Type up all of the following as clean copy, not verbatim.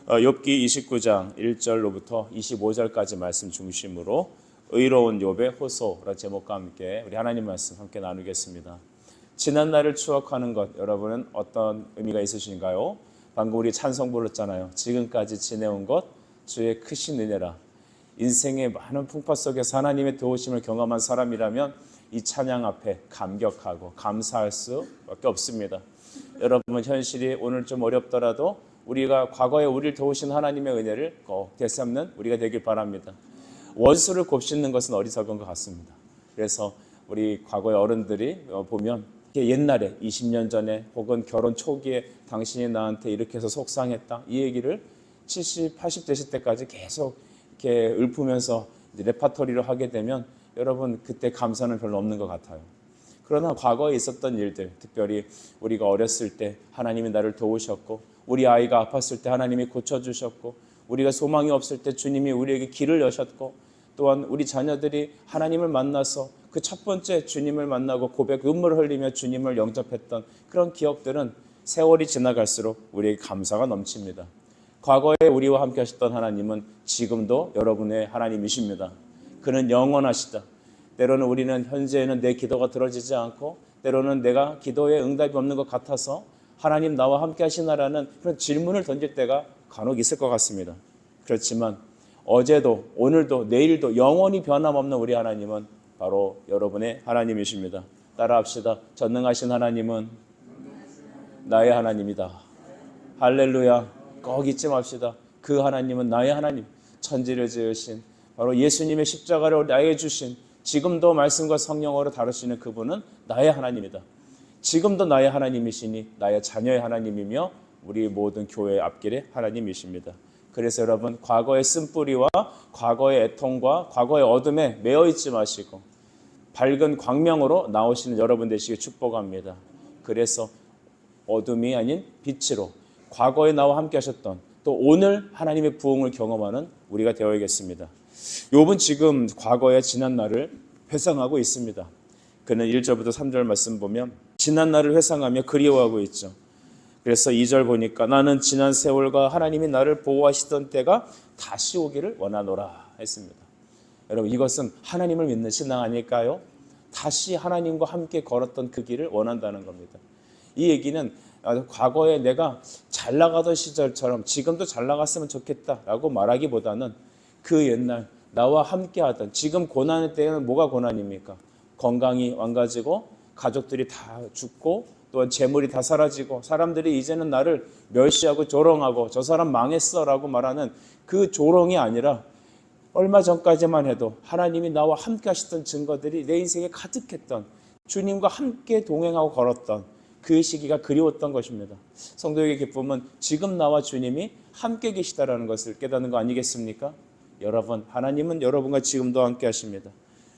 욥기 29장 1절로부터 25절까지 말씀 중심으로 의로운 욥의 호소라는 제목과 함께 우리 하나님 말씀 함께 나누겠습니다. 지난 날을 추억하는 것, 여러분은 어떤 의미가 있으신가요? 방금 우리 찬송 불렀잖아요. 지금까지 지내온 것 주의 크신 은혜라. 인생의 많은 풍파 속에서 하나님의 도우심을 경험한 사람이라면 이 찬양 앞에 감격하고 감사할 수밖에 없습니다. 여러분, 현실이 오늘 좀 어렵더라도 우리가 과거에 우리를 도우신 하나님의 은혜를 꼭 되새는 우리가 되길 바랍니다. 원수를 곱씹는 것은 어리석은 것 같습니다. 그래서 우리 과거의 어른들이 보면 옛날에 20년 전에 혹은 결혼 초기에 당신이 나한테 이렇게 해서 속상했다, 이 얘기를 70, 80 되실 때까지 계속 이렇게 읊으면서 레파토리를 하게 되면 여러분 그때 감사는 별로 없는 것 같아요. 그러나 과거에 있었던 일들, 특별히 우리가 어렸을 때 하나님이 나를 도우셨고, 우리 아이가 아팠을 때 하나님이 고쳐주셨고, 우리가 소망이 없을 때 주님이 우리에게 길을 여셨고, 또한 우리 자녀들이 하나님을 만나서 그 첫 번째 주님을 만나고 고백, 눈물을 흘리며 주님을 영접했던 그런 기억들은 세월이 지나갈수록 우리에게 감사가 넘칩니다. 과거에 우리와 함께 하셨던 하나님은 지금도 여러분의 하나님이십니다. 그는 영원하시다. 때로는 우리는 현재에는 내 기도가 들어지지 않고, 때로는 내가 기도에 응답이 없는 것 같아서 하나님 나와 함께 하시나라는 그런 질문을 던질 때가 간혹 있을 것 같습니다. 그렇지만 어제도 오늘도 내일도 영원히 변함없는 우리 하나님은 바로 여러분의 하나님이십니다. 따라합시다. 전능하신 하나님은 나의 하나님이다. 할렐루야. 꼭 잊지 맙시다. 그 하나님은 나의 하나님, 천지를 지으신 바로 예수님의 십자가를 나에게 주신, 지금도 말씀과 성령으로 다루시는 그분은 나의 하나님이다. 지금도 나의 하나님이시니 나의 자녀의 하나님이며 우리 모든 교회의 앞길의 하나님이십니다. 그래서 여러분, 과거의 쓴뿌리와 과거의 애통과 과거의 어둠에 매여 있지 마시고 밝은 광명으로 나오시는 여러분 되시길 축복합니다. 그래서 어둠이 아닌 빛으로 과거에 나와 함께 하셨던, 또 오늘 하나님의 부흥을 경험하는 우리가 되어야겠습니다. 욥은 지금 과거의 지난 날을 회상하고 있습니다. 그는 1절부터 3절 말씀 보면 지난 날을 회상하며 그리워하고 있죠. 그래서 2절 보니까 나는 지난 세월과 하나님이 나를 보호하시던 때가 다시 오기를 원하노라 했습니다. 여러분, 이것은 하나님을 믿는 신앙 아닐까요? 다시 하나님과 함께 걸었던 그 길을 원한다는 겁니다. 이 얘기는 과거에 내가 잘 나가던 시절처럼 지금도 잘 나갔으면 좋겠다라고 말하기보다는 그 옛날 나와 함께하던, 지금 고난의 때에는 뭐가 고난입니까? 건강이 망가지고 가족들이 다 죽고 또한 재물이 다 사라지고 사람들이 이제는 나를 멸시하고 조롱하고 저 사람 망했어 라고 말하는 그 조롱이 아니라 얼마 전까지만 해도 하나님이 나와 함께 하셨던 증거들이 내 인생에 가득했던, 주님과 함께 동행하고 걸었던 그 시기가 그리웠던 것입니다. 성도에게 기쁨은 지금 나와 주님이 함께 계시다라는 것을 깨닫는 거 아니겠습니까? 여러분, 하나님은 여러분과 지금도 함께 하십니다.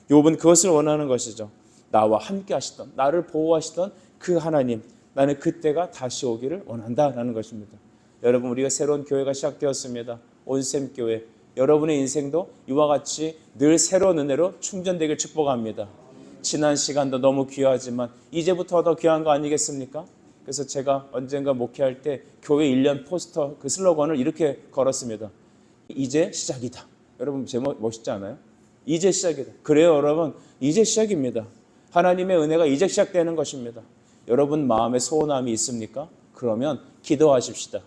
욥은 그것을 원하는 것이죠. 나와 함께 하시던, 나를 보호하시던 그 하나님, 나는 그때가 다시 오기를 원한다라는 것입니다. 여러분, 우리가 새로운 교회가 시작되었습니다. 온샘교회. 여러분의 인생도 이와 같이 늘 새로운 은혜로 충전되길 축복합니다. 지난 시간도 너무 귀하지만 이제부터 더 귀한 거 아니겠습니까? 그래서 제가 언젠가 목회할 때 교회 1년 포스터 그 슬로건을 이렇게 걸었습니다. 이제 시작이다. 여러분, 제목 멋있지 않아요? 이제 시작이다. 그래요, 여러분. 이제 시작입니다. 하나님의 은혜가 이제 시작되는 것입니다. 여러분 마음에 소원함이 있습니까? 그러면 기도하십시다.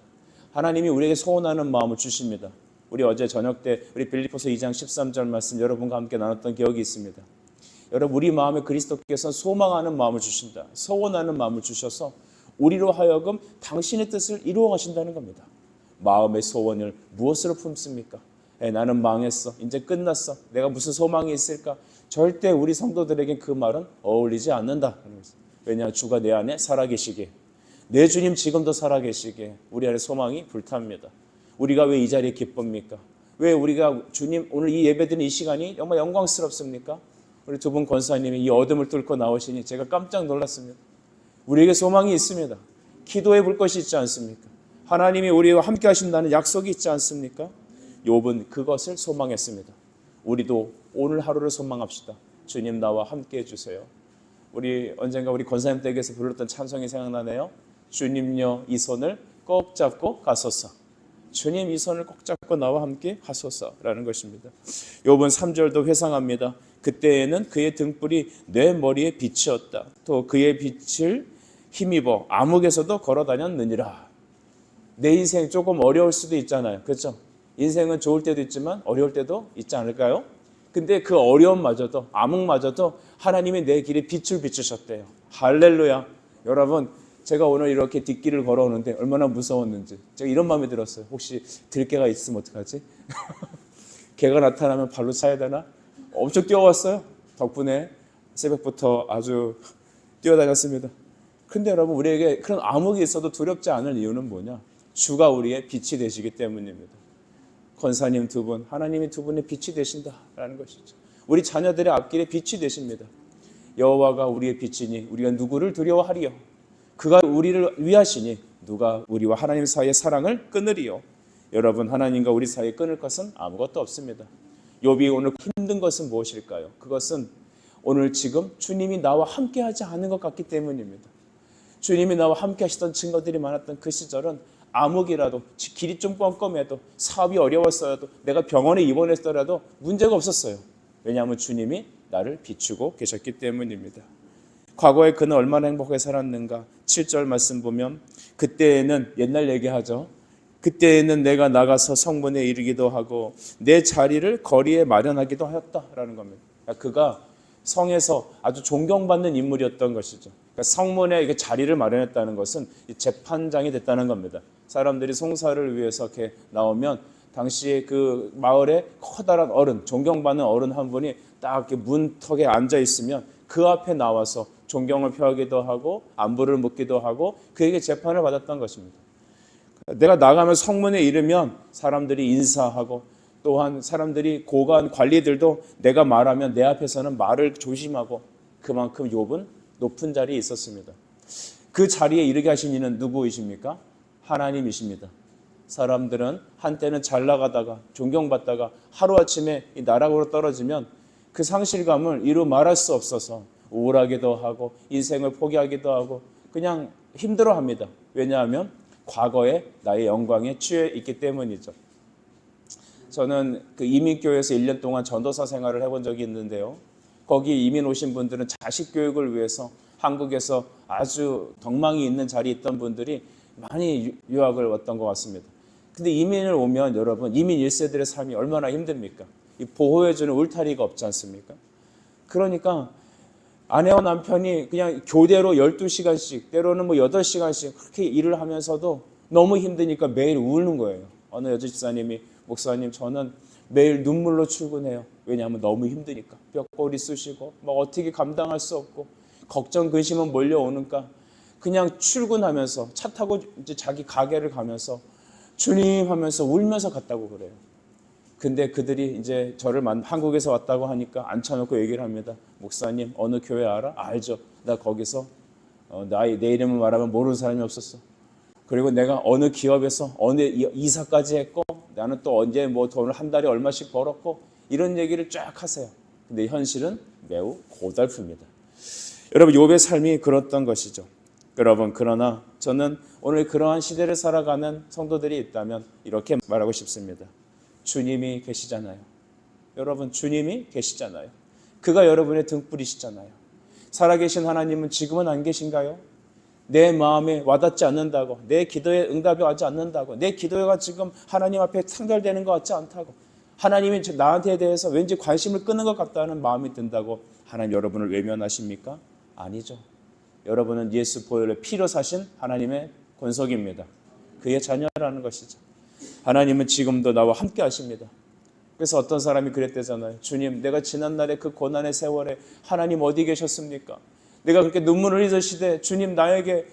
하나님이 우리에게 소원하는 마음을 주십니다. 우리 어제 저녁 때 우리 빌립보서 2장 13절 말씀 여러분과 함께 나눴던 기억이 있습니다. 여러분, 우리 마음에 그리스도께서 소망하는 마음을 주신다. 소원하는 마음을 주셔서 우리로 하여금 당신의 뜻을 이루어 가신다는 겁니다. 마음의 소원을 무엇으로 품습니까? 나는 망했어. 이제 끝났어. 내가 무슨 소망이 있을까? 절대 우리 성도들에게 그 말은 어울리지 않는다. 왜냐? 주가 내 안에 살아계시기에, 내 주님 지금도 살아계시기에 우리 안에 소망이 불탑니다. 우리가 왜 이 자리에 기쁩니까? 왜 우리가 주님 오늘 이 예배드리는 이 시간이 정말 영광스럽습니까? 우리 두 분 권사님이 이 어둠을 뚫고 나오시니 제가 깜짝 놀랐습니다. 우리에게 소망이 있습니다. 기도해 볼 것이 있지 않습니까? 하나님이 우리와 함께 하신다는 약속이 있지 않습니까? 욥은 그것을 소망했습니다. 우리도 오늘 하루를 소망합시다. 주님 나와 함께 해주세요. 우리 언젠가 우리 권사님 댁에서 불렀던 찬송이 생각나네요. 주님여 이 손을 꼭 잡고 가소서. 주님 이 손을 꼭 잡고 나와 함께 하소서라는 것입니다. 욥은 3절도 회상합니다. 그때에는 그의 등불이 내 머리에 빛이었다. 또 그의 빛을 힘입어 암흑에서도 걸어 다녔느니라. 내 인생 조금 어려울 수도 있잖아요. 그렇죠? 인생은 좋을 때도 있지만 어려울 때도 있지 않을까요? 근데 그 어려움마저도 암흑마저도 하나님이 내 길에 빛을 비추셨대요. 할렐루야. 여러분, 제가 오늘 이렇게 뒷길을 걸어오는데 얼마나 무서웠는지 제가 이런 마음이 들었어요. 혹시 들개가 있으면 어떡하지? 개가 나타나면 발로 차야 되나? 엄청 뛰어왔어요. 덕분에 새벽부터 아주 뛰어다녔습니다. 근데 여러분, 우리에게 그런 암흑이 있어도 두렵지 않을 이유는 뭐냐? 주가 우리의 빛이 되시기 때문입니다. 권사님 두 분, 하나님이 두 분의 빛이 되신다라는 것이죠. 우리 자녀들의 앞길에 빛이 되십니다. 여호와가 우리의 빛이니 우리가 누구를 두려워하리요? 그가 우리를 위하시니 누가 우리와 하나님 사이의 사랑을 끊으리요? 여러분, 하나님과 우리 사이에 끊을 것은 아무것도 없습니다. 욥이 오늘 힘든 것은 무엇일까요? 그것은 오늘 지금 주님이 나와 함께하지 않은 것 같기 때문입니다. 주님이 나와 함께 하시던 증거들이 많았던 그 시절은 암흑이라도 길이 좀 껌껌해도 사업이 어려웠어도 내가 병원에 입원했더라도 문제가 없었어요. 왜냐하면 주님이 나를 비추고 계셨기 때문입니다. 과거에 그는 얼마나 행복하게 살았는가. 7절 말씀 보면 그때에는 옛날 얘기하죠. 그때에는 내가 나가서 성문에 이르기도 하고 내 자리를 거리에 마련하기도 하였다라는 겁니다. 그가 성에서 아주 존경받는 인물이었던 것이죠. 그러니까 성문에 자리를 마련했다는 것은 재판장이 됐다는 겁니다. 사람들이 송사를 위해서 이렇게 나오면 당시에 그 마을에 커다란 어른, 존경받는 어른 한 분이 딱 이렇게 문턱에 앉아 있으면 그 앞에 나와서 존경을 표하기도 하고 안부를 묻기도 하고 그에게 재판을 받았던 것입니다. 내가 나가면 성문에 이르면 사람들이 인사하고 또한 사람들이 고관 관리들도 내가 말하면 내 앞에서는 말을 조심하고 그만큼 욥은 높은 자리에 있었습니다. 그 자리에 이르게 하신 이는 누구이십니까? 하나님이십니다. 사람들은 한때는 잘 나가다가 존경받다가 하루아침에 이 나락으로 떨어지면 그 상실감을 이루 말할 수 없어서 우울하기도 하고 인생을 포기하기도 하고 그냥 힘들어합니다. 왜냐하면 과거에 나의 영광에 취해 있기 때문이죠. 저는 그 이민교회에서 1년 동안 전도사 생활을 해본 적이 있는데요. 거기 이민 오신 분들은 자식 교육을 위해서 한국에서 아주 덕망이 있는 자리에 있던 분들이 많이 유학을 왔던 것 같습니다. 근데 이민을 오면 여러분, 이민 1세들의 삶이 얼마나 힘듭니까? 이 보호해주는 울타리가 없지 않습니까? 그러니까 아내와 남편이 그냥 교대로 12시간씩 때로는 뭐 8시간씩 그렇게 일을 하면서도 너무 힘드니까 매일 우는 거예요. 어느 여자 집사님이 목사님 저는 매일 눈물로 출근해요. 왜냐하면 너무 힘드니까. 뼈골이 쑤시고 막 어떻게 감당할 수 없고 걱정 근심은 몰려오니까 그냥 출근하면서 차 타고 이제 자기 가게를 가면서 주님 하면서 울면서 갔다고 그래요. 근데 그들이 이제 저를 한국에서 왔다고 하니까 앉혀놓고 얘기를 합니다. 목사님 어느 교회 알아? 알죠. 나 거기서 내 이름을 말하면 모르는 사람이 없었어. 그리고 내가 어느 기업에서 어느 이사까지 했고 나는 또 언제 뭐 돈을 한 달에 얼마씩 벌었고 이런 얘기를 쫙 하세요. 근데 현실은 매우 고달픕니다. 여러분 욥의 삶이 그렇던 것이죠. 여러분 그러나 저는 오늘 그러한 시대를 살아가는 성도들이 있다면 이렇게 말하고 싶습니다. 주님이 계시잖아요. 여러분 주님이 계시잖아요. 그가 여러분의 등불이시잖아요. 살아계신 하나님은 지금은 안 계신가요? 내 마음에 와닿지 않는다고, 내 기도에 응답이 하지 않는다고, 내 기도가 지금 하나님 앞에 상달되는 것 같지 않다고, 하나님이 나한테 대해서 왠지 관심을 끄는 것 같다는 마음이 든다고 하나님 여러분을 외면하십니까? 아니죠. 여러분은 예수 보혈의 피로 사신 하나님의 권속입니다. 그의 자녀라는 것이죠. 하나님은 지금도 나와 함께 하십니다. 그래서 어떤 사람이 그랬대잖아요. 주님, 내가 지난날에 그 고난의 세월에 하나님 어디 계셨습니까? 내가 그렇게 눈물을 흘리시되 주님 나에게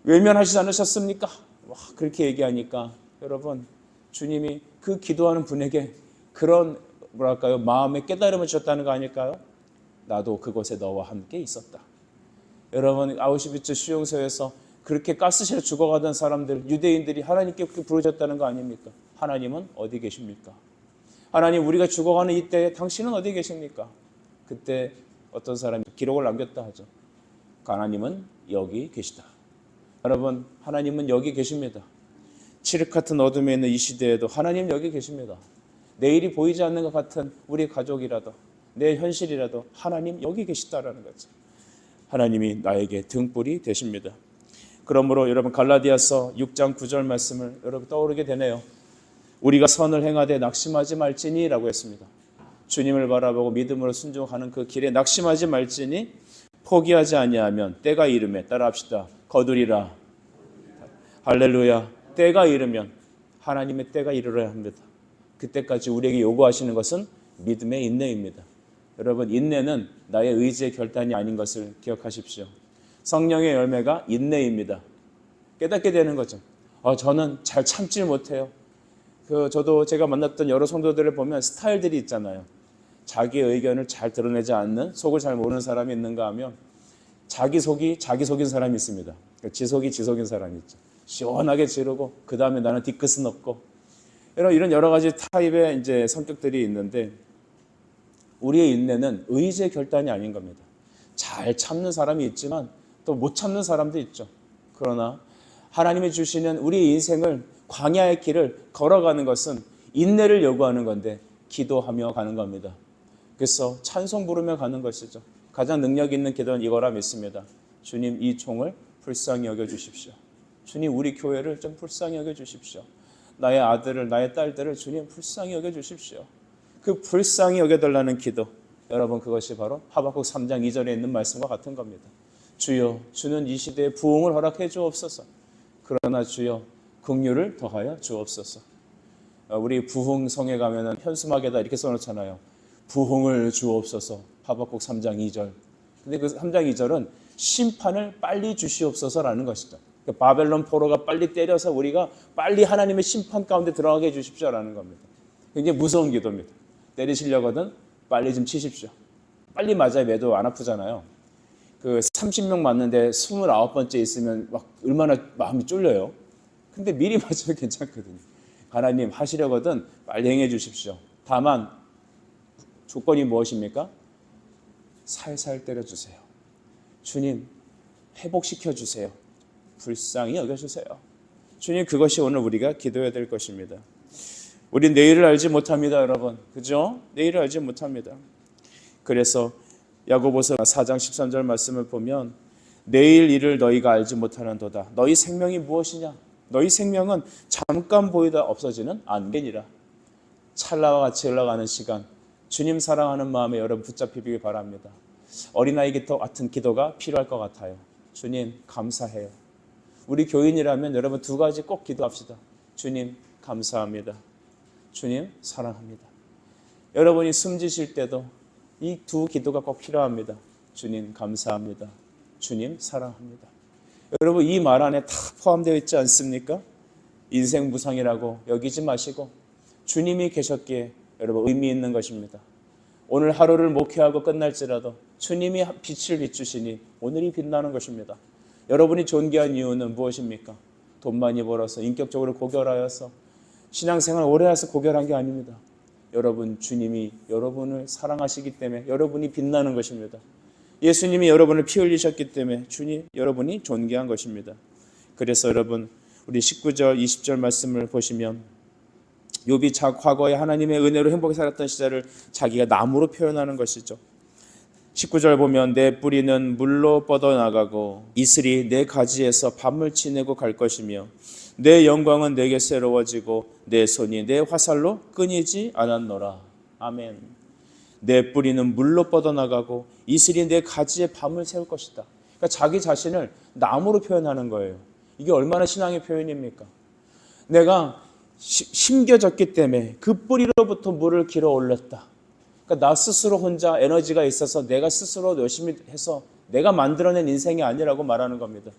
외면하시지 않으셨습니까? 와, 그렇게 얘기하니까 여러분 주님이 그 기도하는 분에게 그런 마음의 깨달음을 주셨다는 거 아닐까요? 나도 그곳에 너와 함께 있었다. 여러분 아우슈비츠 수용소에서 그렇게 가스실에 죽어가던 사람들 유대인들이 하나님께 그렇게 부르셨다는 거 아닙니까? 하나님은 어디 계십니까? 하나님 우리가 죽어가는 이때에 당신은 어디 계십니까? 그때 어떤 사람이 기록을 남겼다 하죠. 하나님은 여기 계시다. 여러분 하나님은 여기 계십니다. 칠흑 같은 어둠에 있는 이 시대에도 하나님 여기 계십니다. 내일이 보이지 않는 것 같은 우리 가족이라도 내 현실이라도 하나님 여기 계시다라는 거죠. 하나님이 나에게 등불이 되십니다. 그러므로 여러분 갈라디아서 6장 9절 말씀을 여러분 떠오르게 되네요. 우리가 선을 행하되 낙심하지 말지니 라고 했습니다. 주님을 바라보고 믿음으로 순종하는 그 길에 낙심하지 말지니 포기하지 아니하면 때가 이르매 따라합시다. 거두리라. 할렐루야. 때가 이르면 하나님의 때가 이르러야 합니다. 그때까지 우리에게 요구하시는 것은 믿음의 인내입니다. 여러분 인내는 나의 의지의 결단이 아닌 것을 기억하십시오. 성령의 열매가 인내입니다. 깨닫게 되는 거죠. 저는 잘 참질 못해요. 저도 제가 만났던 여러 성도들을 보면 스타일들이 있잖아요. 자기의 의견을 잘 드러내지 않는, 속을 잘 모르는 사람이 있는가 하면 자기 속이 자기 속인 사람이 있습니다. 지속이 지속인 사람이 있죠. 시원하게 지르고 그 다음에 나는 뒤끝은 없고 이런 여러 가지 타입의 이제 성격들이 있는데 우리의 인내는 의지의 결단이 아닌 겁니다. 잘 참는 사람이 있지만 또 못 참는 사람도 있죠. 그러나 하나님이 주시는 우리의 인생을 광야의 길을 걸어가는 것은 인내를 요구하는 건데 기도하며 가는 겁니다. 그래서 찬송 부르며 가는 것이죠. 가장 능력 있는 기도는 이거라 믿습니다. 주님 이 총을 불쌍히 여겨주십시오. 주님 우리 교회를 좀 불쌍히 여겨주십시오. 나의 아들을 나의 딸들을 주님 불쌍히 여겨주십시오. 그 불쌍히 여겨달라는 기도 여러분 그것이 바로 하박국 3장 2절에 있는 말씀과 같은 겁니다. 주여 주는 이 시대에 부흥을 허락해 주옵소서. 그러나 주여 긍휼을 더하여 주옵소서. 우리 부흥성에 가면은 현수막에다 이렇게 써놓잖아요. 부흥을 주옵소서. 하박국 3장 2절. 근데 그 3장 2절은 심판을 빨리 주시옵소서라는 것이죠. 그러니까 바벨론 포로가 빨리 때려서 우리가 빨리 하나님의 심판 가운데 들어가게 해주십시오라는 겁니다. 굉장히 무서운 기도입니다. 때리시려거든 빨리 좀 치십시오. 빨리 맞아야 매도 안 아프잖아요. 30명 맞는데 29번째 있으면 막 얼마나 마음이 쫄려요. 근데 미리 맞으면 괜찮거든요. 하나님 하시려거든 빨리 행해 주십시오. 다만 조건이 무엇입니까? 살살 때려주세요. 주님 회복시켜 주세요. 불쌍히 여겨주세요. 주님 그것이 오늘 우리가 기도해야 될 것입니다. 우리 내일을 알지 못합니다, 여러분. 그죠? 내일을 알지 못합니다. 그래서 야고보서 4장 13절 말씀을 보면 내일 일을 너희가 알지 못하는도다. 너희 생명이 무엇이냐? 너희 생명은 잠깐 보이다 없어지는 안개니라. 찰나와 같이 흘러가는 시간 주님 사랑하는 마음에 여러분 붙잡히길 바랍니다. 어린아이 기도 같은 기도가 필요할 것 같아요. 주님 감사해요. 우리 교인이라면 여러분 두 가지 꼭 기도합시다. 주님 감사합니다. 주님 사랑합니다. 여러분이 숨지실 때도 이 두 기도가 꼭 필요합니다. 주님 감사합니다. 주님 사랑합니다. 여러분 이 말 안에 다 포함되어 있지 않습니까? 인생 무상이라고 여기지 마시고 주님이 계셨기에 여러분 의미 있는 것입니다. 오늘 하루를 목회하고 끝날지라도 주님이 빛을 비추시니 오늘이 빛나는 것입니다. 여러분이 존귀한 이유는 무엇입니까? 돈 많이 벌어서 인격적으로 고결하여서 신앙생활 오래 해서 고결한 게 아닙니다. 여러분 주님이 여러분을 사랑하시기 때문에 여러분이 빛나는 것입니다. 예수님이 여러분을 피 흘리셨기 때문에 주님 여러분이 존귀한 것입니다. 그래서 여러분 우리 19절 20절 말씀을 보시면 욥이 과거에 하나님의 은혜로 행복히 살았던 시절을 자기가 나무로 표현하는 것이죠. 19절 보면 내 뿌리는 물로 뻗어나가고 이슬이 내 가지에서 밤을 지내고 갈 것이며 내 영광은 내게 새로워지고 내 손이 내 화살로 끊이지 않았노라. 아멘. 내 뿌리는 물로 뻗어나가고 이슬이 내 가지에 밤을 세울 것이다. 그러니까 자기 자신을 나무로 표현하는 거예요. 이게 얼마나 신앙의 표현입니까? 내가 심겨졌기 때문에 그 뿌리로부터 물을 길어 올렸다. 그러니까 나 스스로 혼자 에너지가 있어서 내가 스스로 열심히 해서 내가 만들어낸 인생이 아니라고 말하는 겁니다.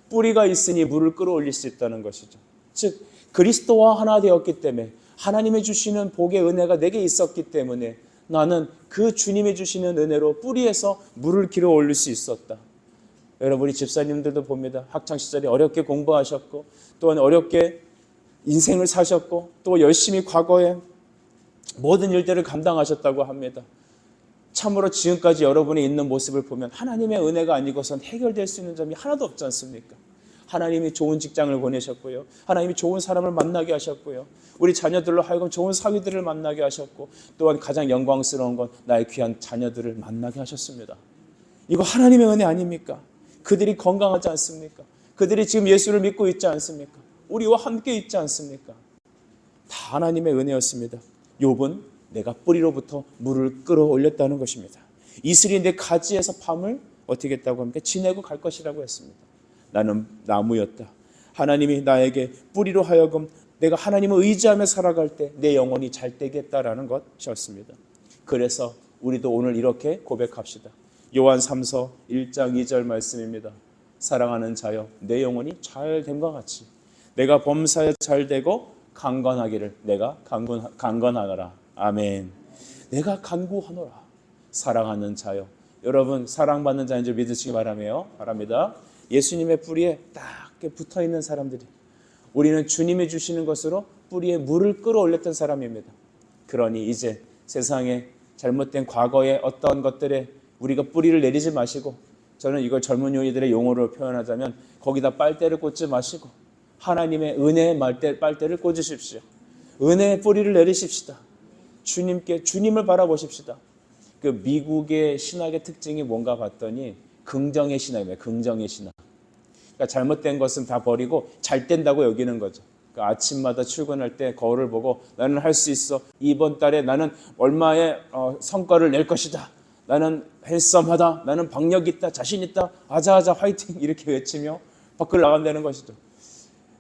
뿌리가 있으니 물을 끌어올릴 수 있다는 것이죠. 즉 그리스도와 하나 되었기 때문에 하나님이 주시는 복의 은혜가 내게 있었기 때문에 나는 그 주님이 주시는 은혜로 뿌리에서 물을 길어 올릴 수 있었다. 여러분이 집사님들도 봅니다. 학창시절에 어렵게 공부하셨고 또한 어렵게 인생을 사셨고 또 열심히 과거에 모든 일들을 감당하셨다고 합니다. 참으로 지금까지 여러분이 있는 모습을 보면 하나님의 은혜가 아니고선 해결될 수 있는 점이 하나도 없지 않습니까? 하나님이 좋은 직장을 보내셨고요. 하나님이 좋은 사람을 만나게 하셨고요. 우리 자녀들로 하여금 좋은 사위들을 만나게 하셨고, 또한 가장 영광스러운 건 나의 귀한 자녀들을 만나게 하셨습니다. 이거 하나님의 은혜 아닙니까? 그들이 건강하지 않습니까? 그들이 지금 예수를 믿고 있지 않습니까? 우리와 함께 있지 않습니까? 다 하나님의 은혜였습니다. 욥은 내가 뿌리로부터 물을 끌어올렸다는 것입니다. 이슬이 내 가지에서 밤을 어떻게 했다고 합니까? 지내고 갈 것이라고 했습니다. 나는 나무였다. 하나님이 나에게 뿌리로 하여금 내가 하나님을 의지하며 살아갈 때 내 영혼이 잘 되겠다라는 것이었습니다. 그래서 우리도 오늘 이렇게 고백합시다. 요한 3서 1장 2절 말씀입니다. 사랑하는 자여, 내 영혼이 잘 됨과 같이 내가 범사에 잘 되고 강건하기를 내가 강건하노라. 아멘. 내가 간구하노라. 사랑하는 자여, 여러분 사랑받는 자인 줄 믿으시기 바랍니다. 예수님의 뿌리에 딱 붙어있는 사람들이, 우리는 주님이 주시는 것으로 뿌리에 물을 끌어올렸던 사람입니다. 그러니 이제 세상에 잘못된 과거의 어떤 것들에 우리가 뿌리를 내리지 마시고, 저는 이걸 젊은 요이들의 용어로 표현하자면 거기다 빨대를 꽂지 마시고 하나님의 은혜의 빨대를 꽂으십시오. 은혜의 뿌리를 내리십시다. 주님을 바라보십시다. 그 미국의 신학의 특징이 뭔가 봤더니 긍정의 신학이에요. 긍정의 신학. 그러니까 잘못된 것은 다 버리고 잘 된다고 여기는 거죠. 그러니까 아침마다 출근할 때 거울을 보고 나는 할 수 있어. 이번 달에 나는 얼마의 성과를 낼 것이다. 나는 핸섬하다. 나는 박력 있다. 자신 있다. 아자아자 화이팅 이렇게 외치며 밖을 나간다는 것이죠.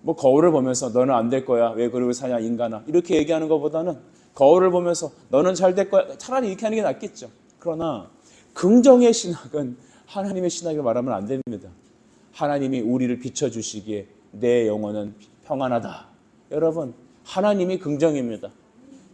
뭐 거울을 보면서 너는 안 될 거야. 왜 그러고 사냐 인간아. 이렇게 얘기하는 것보다는 거울을 보면서 너는 잘 될 거야. 차라리 이렇게 하는 게 낫겠죠. 그러나 긍정의 신학은 하나님의 신학을 말하면 안 됩니다. 하나님이 우리를 비춰주시기에 내 영혼은 평안하다. 여러분, 하나님이 긍정입니다.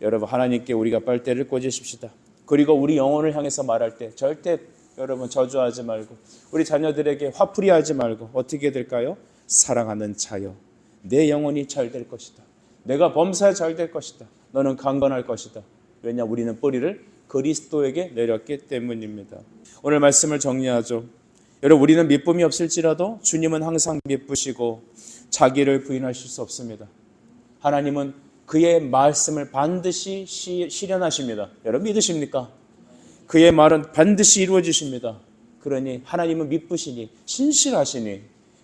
여러분, 하나님께 우리가 빨대를 꽂으십시다. 그리고 우리 영혼을 향해서 말할 때 절대 여러분 저주하지 말고, 우리 자녀들에게 화풀이하지 말고 어떻게 될까요? 사랑하는 자여, 내 영혼이 잘 될 것이다. 내가 범사에 잘 될 것이다. 너는 강건할 것이다. 왜냐? 우리는 뿌리를 그리스도에게 내렸기 때문입니다. 오늘 말씀을 정리하죠. 여러분, 우리는 미쁨이 없을지라도 주님은 항상 미쁘시고 자기를 부인하실 수 없습니다. 하나님은 그의 말씀을 반드시 실현하십니다. 여러분 믿으십니까? 그의 말은 반드시 이루어지십니다. 그러니 하나님은 미쁘시니 신실하시니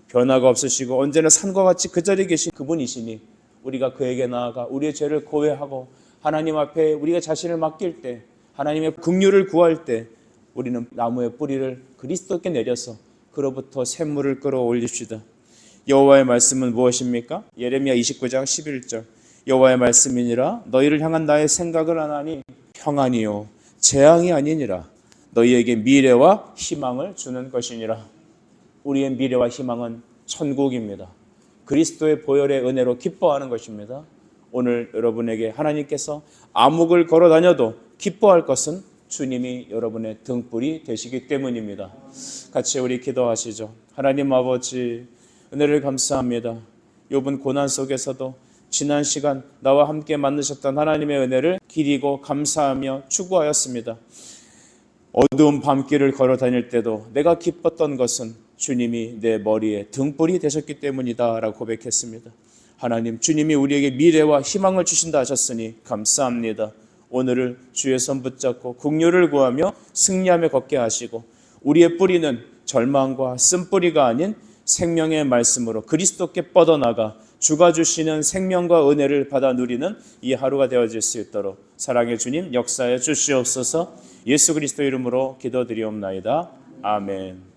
변화가 없으시고 언제나 산과 같이 그 자리에 계신 그분이시니 우리가 그에게 나아가 우리의 죄를 고해하고 하나님 앞에 우리가 자신을 맡길 때, 하나님의 긍휼을 구할 때 우리는 나무의 뿌리를 그리스도께 내려서 그로부터 샘물을 끌어올립시다. 여호와의 말씀은 무엇입니까? 예레미야 29장 11절. 여호와의 말씀이니라 너희를 향한 나의 생각을 하나니 평안이요 재앙이 아니니라. 너희에게 미래와 희망을 주는 것이니라. 우리의 미래와 희망은 천국입니다. 그리스도의 보혈의 은혜로 기뻐하는 것입니다. 오늘 여러분에게 하나님께서 암흑을 걸어 다녀도 기뻐할 것은 주님이 여러분의 등불이 되시기 때문입니다. 같이 우리 기도하시죠. 하나님 아버지, 은혜를 감사합니다. 욥은 고난 속에서도 지난 시간 나와 함께 만드셨던 하나님의 은혜를 기리고 감사하며 추구하였습니다. 어두운 밤길을 걸어 다닐 때도 내가 기뻤던 것은 주님이 내 머리에 등불이 되셨기 때문이다 라고 고백했습니다. 하나님, 주님이 우리에게 미래와 희망을 주신다 하셨으니 감사합니다. 오늘을 주의 손 붙잡고 긍휼을 구하며 승리하며 걷게 하시고 우리의 뿌리는 절망과 쓴뿌리가 아닌 생명의 말씀으로 그리스도께 뻗어나가 주가 주시는 생명과 은혜를 받아 누리는 이 하루가 되어질 수 있도록 사랑의 주님 역사해 주시옵소서. 예수 그리스도 이름으로 기도드리옵나이다. 아멘.